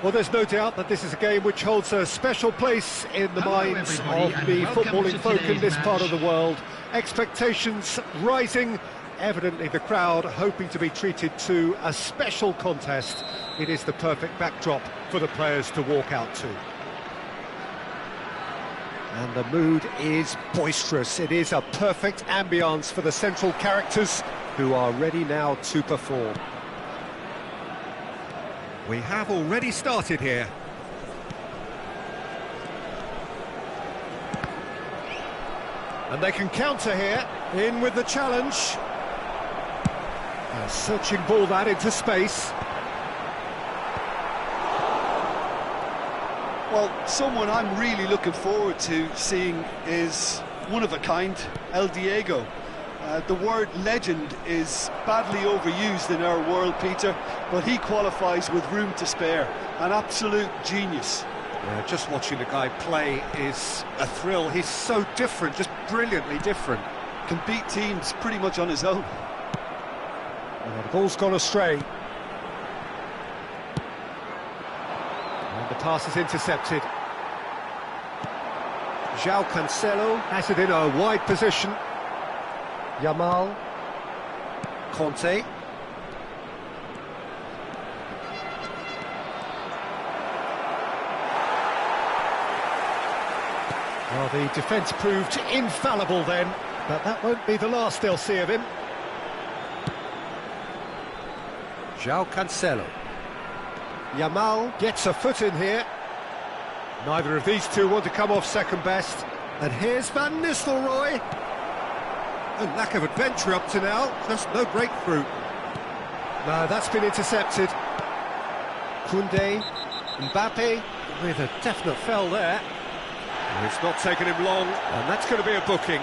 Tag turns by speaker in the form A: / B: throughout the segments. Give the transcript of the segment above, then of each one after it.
A: Well, there's no doubt that this is a game which holds a special place in the minds of the footballing folk in this part of the world. Expectations rising, evidently the crowd hoping to be treated to a special contest. It is the perfect backdrop for the players to walk out to. And the mood is boisterous. It is a perfect ambience for the central characters who are ready now to perform. We have already started here. And they can counter here, in with the challenge. A searching ball that into space.
B: Well, someone I'm really looking forward to seeing is one of a kind, El Diego. The word legend is badly overused in our world, Peter, but he qualifies with room to spare. An absolute genius.
A: Yeah, just watching the guy play is a thrill. He's so different, just brilliantly different.
B: Can beat teams pretty much on his own.
A: Well, the ball's gone astray. And the pass is intercepted. João Cancelo has it in a wide position. Yamal, Conte. Well, the defence proved infallible then, but that won't be the last they'll see of him. João Cancelo. Yamal gets a foot in here. Neither of these two want to come off second best. And here's Van Nistelrooy. A lack of adventure up to now, just no breakthrough. No, that's been intercepted. Koundé, Mbappe with a definite fell there. It's not taken him long, and that's going to be a booking.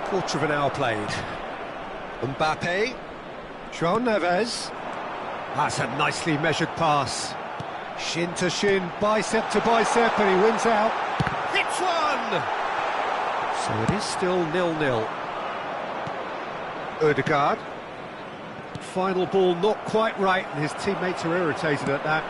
A: Quarter of an hour played. Mbappe, João Neves. That's a nicely measured pass. Shin to shin, bicep to bicep, and he wins out. Hits one! So it is still 0-0. Ødegaard. Final ball not quite right, and his teammates are irritated at that.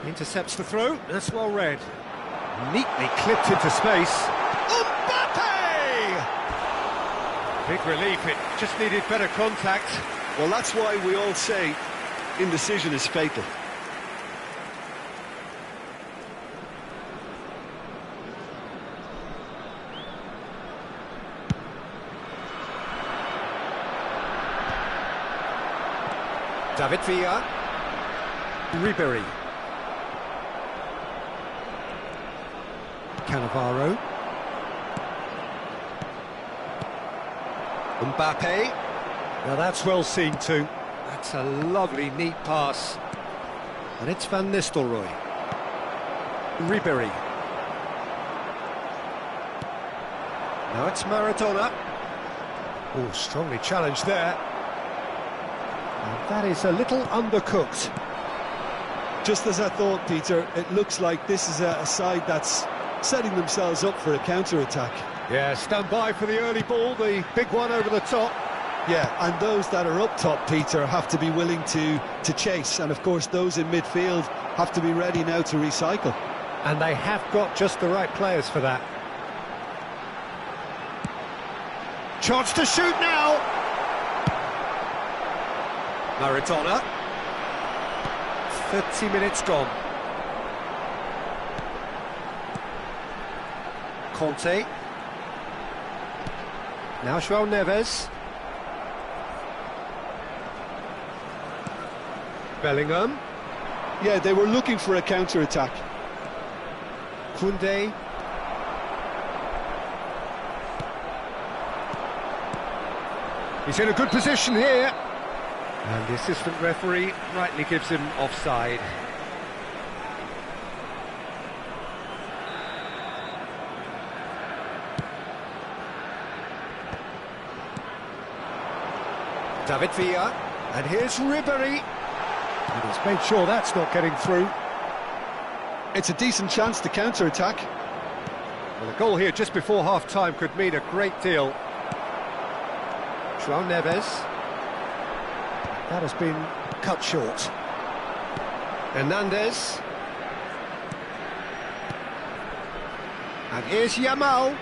A: Intercepts the throw, that's well read. Neatly clipped into space. Mbappe! Big relief, it just needed better contact.
B: Well, that's why we all say indecision is fatal.
A: David Villa. Ribéry. Cannavaro. Mbappe. Now that's well seen too. That's a lovely, neat pass. And it's Van Nistelrooy. Ribéry. Now it's Maradona. Oh, strongly challenged there. And that is a little undercooked.
B: Just as I thought, Peter, it looks like this is a side that's setting themselves up for a counter-attack.
A: Yeah, stand by for the early ball, the big one over the top.
B: Yeah, and those that are up top, Peter, have to be willing to chase. And, of course, those in midfield have to be ready now to recycle.
A: And they have got just the right players for that. Chance to shoot now! Maradona. 30 minutes gone. Conte. Now João Neves. Bellingham.
B: Yeah, they were looking for a counter-attack.
A: Koundé. He's in a good position here. And the assistant referee rightly gives him offside. David Villa, and here's Ribéry. And he's made sure that's not getting through.
B: It's a decent chance to counter-attack.
A: Well, a goal here just before half-time could mean a great deal. João Neves. That has been cut short. Hernandez. And here's Yamal.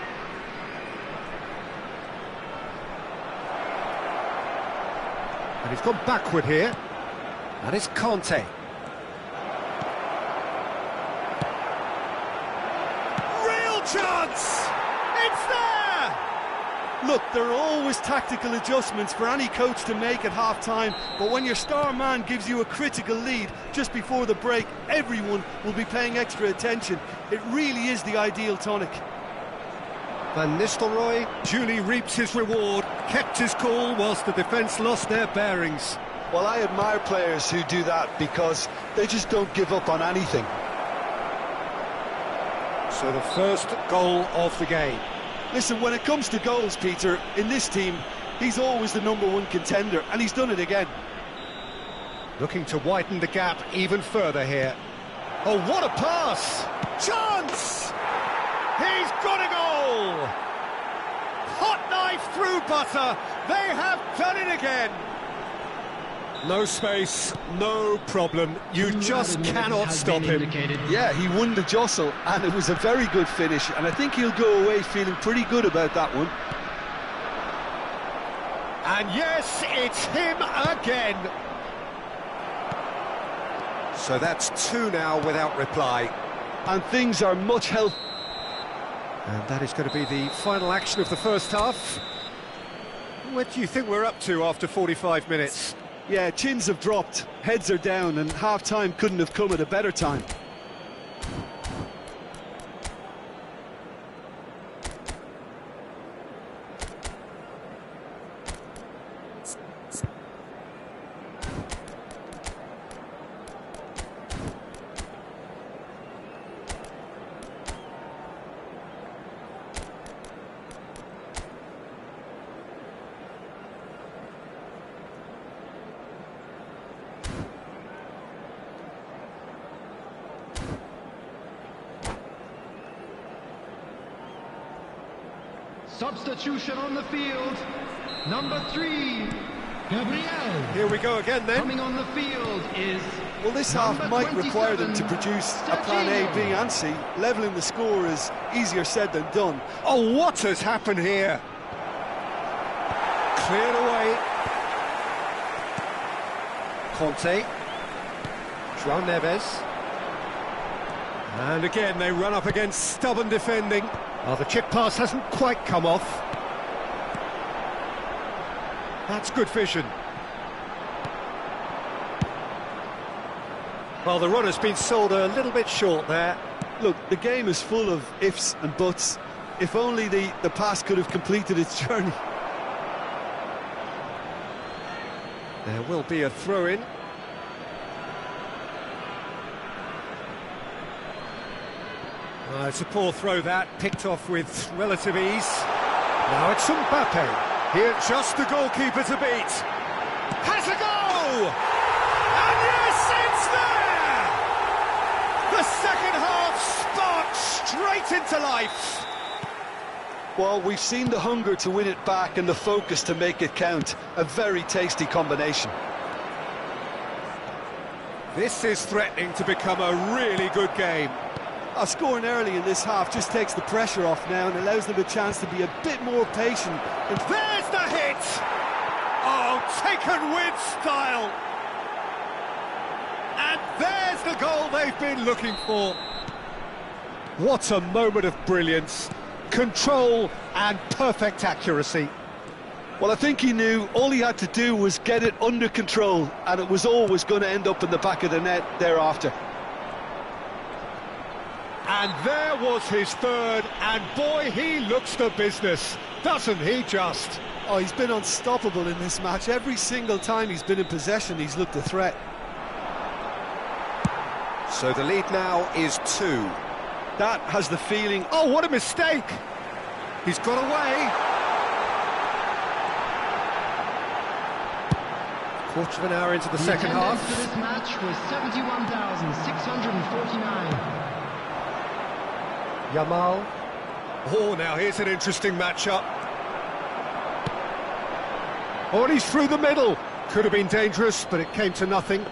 A: And he's gone backward here. That is Conte. Real chance! It's there!
B: Look, there are always tactical adjustments for any coach to make at half-time, but when your star man gives you a critical lead just before the break, everyone will be paying extra attention. It really is the ideal tonic.
A: Van Nistelrooy duly reaps his reward, kept his cool whilst the defence lost their bearings.
B: Well, I admire players who do that because they just don't give up on anything.
A: So the first goal of the game.
B: Listen, when it comes to goals, Peter, in this team, he's always the #1 contender, and he's done it again.
A: Looking to widen the gap even further here. Oh, what a pass! Chance! He's got a goal! Hot knife through butter. They have done it again. No space, no problem. You just cannot stop him.
B: Yeah, he won the jostle, and it was a very good finish, and I think he'll go away feeling pretty good about that one.
A: And yes, it's him again. So that's 2 now without reply.
B: And things are much healthier.
A: And that is going to be the final action of the first half. What do you think we're up to after 45 minutes?
B: Yeah, chins have dropped, heads are down, and half-time couldn't have come at a better time.
C: Substitution on the field, number 3, Gabriel.
A: Here we go again then.
C: Coming on the field is...
B: Well, this half might require them to produce a plan A, B and C. Levelling the score is easier said than done.
A: Oh, what has happened here? Cleared away. Conte. João Neves. And again, they run up against stubborn defending. Oh, the chip pass hasn't quite come off. That's good vision. Well, the run has been sold a little bit short there.
B: Look, the game is full of ifs and buts. If only the pass could have completed its journey.
A: There will be a throw-in. It's a poor throw that, picked off with relative ease. Now it's Mbappe. Here, just the goalkeeper to beat. Has a go! And yes, it's there! The second half sparks straight into life.
B: Well, we've seen the hunger to win it back and the focus to make it count. A very tasty combination.
A: This is threatening to become a really good game.
B: Scoring early in this half just takes the pressure off now and allows them a chance to be a bit more patient.
A: And there's the hit! Oh, taken with style! And there's the goal they've been looking for. What a moment of brilliance. Control and perfect accuracy.
B: Well, I think he knew all he had to do was get it under control, and it was always going to end up in the back of the net thereafter.
A: And there was his third, and boy, he looks the business, doesn't he just?
B: Oh, he's been unstoppable in this match. Every single time he's been in possession, he's looked a threat.
A: So the lead now is 2.
B: That has the feeling...
A: Oh, what a mistake! He's got away. Quarter of an hour into the second half.
C: For this match was 71,649.
A: Yamal. Oh, now here's an interesting matchup. Oh, and he's through the middle. Could have been dangerous, but it came to nothing.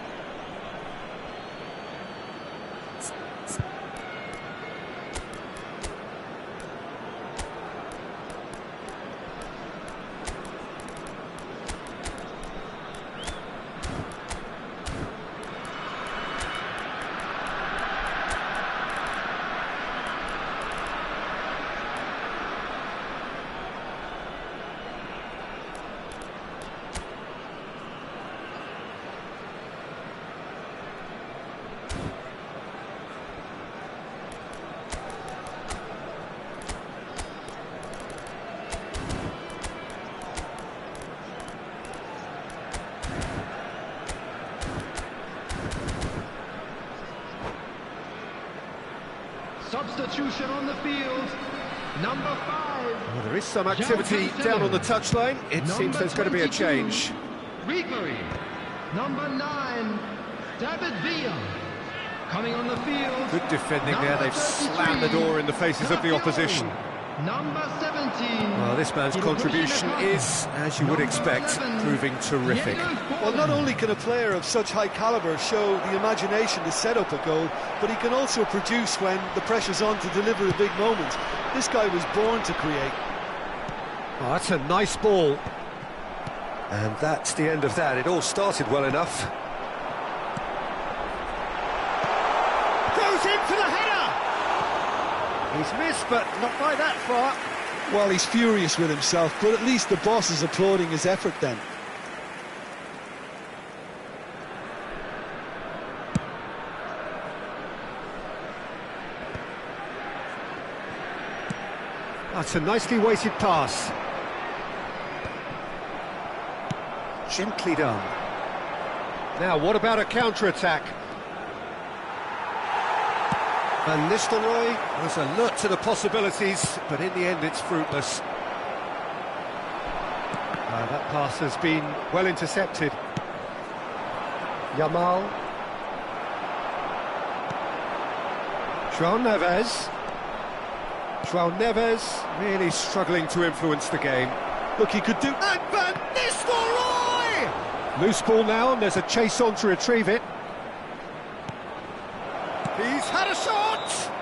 C: Substitution on the field, number 5.
A: Well, there is some activity down on the touchline. It seems there's going to be a change.
C: Referee, number 9, David Villa. Coming on the field.
A: Good defending there. They've slammed the door in the faces of the opposition.
C: Number 17.
A: Well, this man's contribution is, as you would expect, proving terrific.
B: Well, not only can a player of such high calibre show the imagination to set up a goal, but he can also produce when the pressure's on to deliver a big moment. This guy was born to create.
A: Oh, that's a nice ball. And that's the end of that. It all started well enough. Goes in for the header! He's missed, but not by that far.
B: Well, he's furious with himself, but at least the boss is applauding his effort then.
A: That's a nicely weighted pass. Gently done. Now, what about a counter-attack? Van Nistelrooy was alert to the possibilities, but in the end it's fruitless. That pass has been well intercepted. Yamal. João Neves. João Neves really struggling to influence the game.
B: Look, he could do...
A: And Van Nistelrooy! Loose ball now, and there's a chase on to retrieve it. He's had a shot!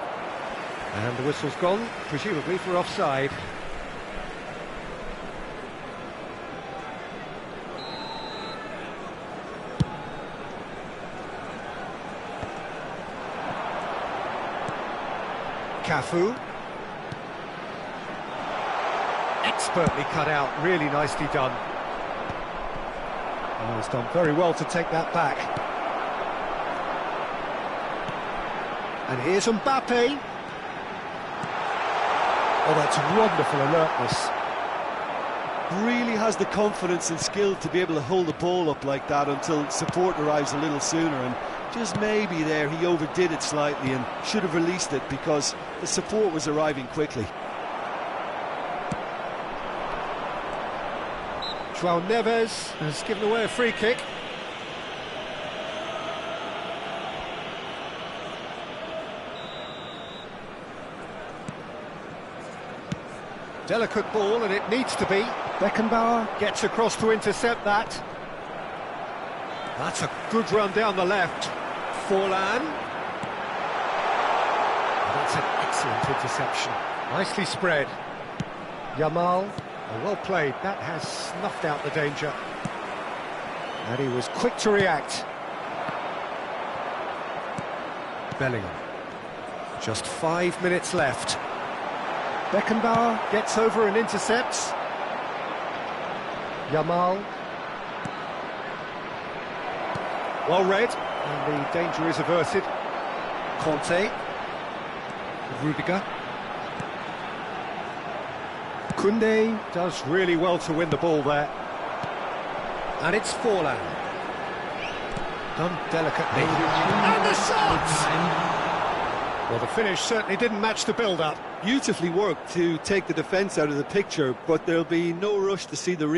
A: And the whistle's gone, presumably for offside. Cafu. Expertly cut out, really nicely done. Oh, he's done very well to take that back. And here's Mbappe. Oh, that's wonderful alertness.
B: Really has the confidence and skill to be able to hold the ball up like that until support arrives a little sooner, and just maybe there he overdid it slightly and should have released it because the support was arriving quickly.
A: João Neves has given away a free kick. Delicate ball, and it needs to be. Beckenbauer gets across to intercept that. That's a good run down the left. Forlan. That's an excellent interception. Nicely spread. Yamal. Oh, well played. That has snuffed out the danger. And he was quick to react. Bellingham. Just 5 minutes left. Beckenbauer gets over and intercepts. Yamal. Well read, and the danger is averted. Conte. Rudiger. Koundé does really well to win the ball there. And it's Forlan. Done delicately. And the shot! Well, the finish certainly didn't match the build-up.
B: Beautifully worked to take the defence out of the picture, but there'll be no rush to see the replay.